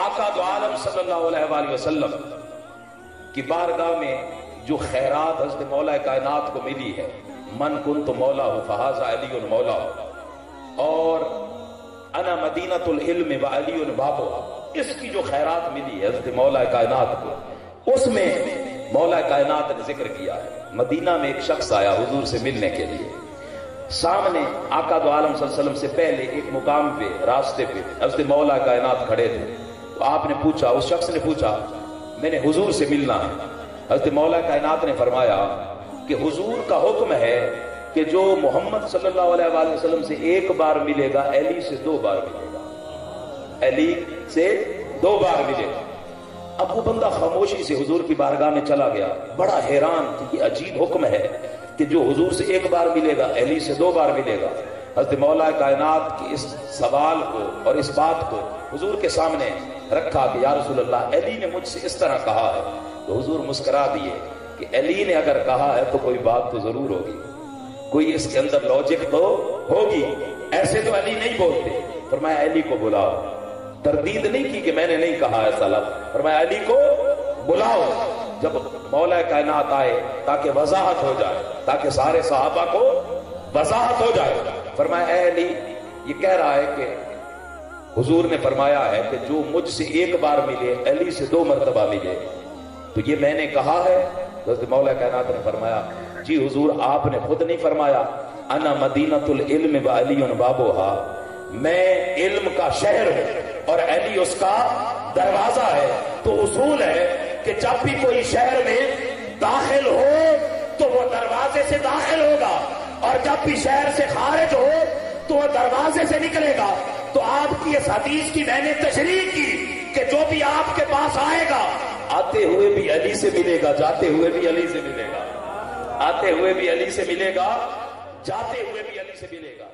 آقا دو عالم صلی اللہ علیہ وآلہ وسلم کی بارگاہ میں جو خیرات حضرت مولا کائنات کو ملی ہے، من کنت مولا فہذا علی مولا، اور انا مدینۃ العلم وعلی بابھا، اس کی جو خیرات ملی ہے حضرت مولا کائنات کو، اس میں مولا کائنات نے ذکر کیا ہے۔ مدینہ میں ایک شخص آیا حضور سے ملنے کے لیے، سامنے آقا دو عالم صلی اللہ علیہ وسلم سے پہلے ایک مقام پہ راستے پہ حضرت مولا کائنات کھڑے تھے، تو آپ نے پوچھا، اس شخص نے پوچھا میں نے حضور سے ملنا ہے۔ حضرت مولا کائنات نے فرمایا کہ حضور کا حکم ہے کہ جو محمد صلی اللہ علیہ وآلہ وسلم سے ایک بار ملے گا علی سے 2 بار ملے گا، علی سے 2 بار ملے گا۔ اب وہ بندہ خاموشی سے حضور کی بارگاہ میں چلا گیا، بڑا حیران کہ یہ عجیب حکم ہے کہ جو حضور سے 1 بار ملے گا علی سے 2 بار ملے گا۔ حضرت مولا کائنات کی اس سوال کو اور اس بات کو حضور کے سامنے رکھا کہ یا رسول اللہ علی نے مجھ سے اس طرح کہا ہے، تو حضور مسکرا دیے کہ علی نے اگر کہا ہے تو کوئی بات تو ضرور ہوگی، کوئی اس کے اندر لاجک تو ہوگی، ایسے تو علی نہیں بولتے۔ فرمایا علی کو بلاؤ، تردید نہیں کی کہ میں نے نہیں کہا ایسا لفظ، فرمایا علی کو بلاؤ۔ جب مولا کائنات آئے تاکہ وضاحت ہو جائے، تاکہ سارے صحابہ کو وضاحت ہو جائے، فرمایا اے علی یہ کہہ رہا ہے کہ حضور نے فرمایا ہے کہ جو مجھ سے 1 بار ملے علی سے 2 مرتبہ ملے، تو یہ میں نے کہا ہے؟ حضرت مولا کائنات نے فرمایا جی حضور آپ نے خود نہیں فرمایا انا مدینۃ العلم وعلی بابھا، میں علم کا شہر ہوں اور علی اس کا دروازہ ہے۔ تو اصول ہے کہ جب بھی کوئی شہر میں داخل ہو تو وہ دروازے سے داخل ہوگا، اور جب بھی شہر سے خارج ہو تو وہ دروازے سے نکلے گا۔ تو آپ کی اس حدیث کی میں نے تشریح کی کہ جو بھی آپ کے پاس آئے گا آتے ہوئے بھی علی سے ملے گا، جاتے ہوئے بھی علی سے ملے گا، آتے ہوئے بھی علی سے ملے گا، جاتے ہوئے بھی علی سے ملے گا۔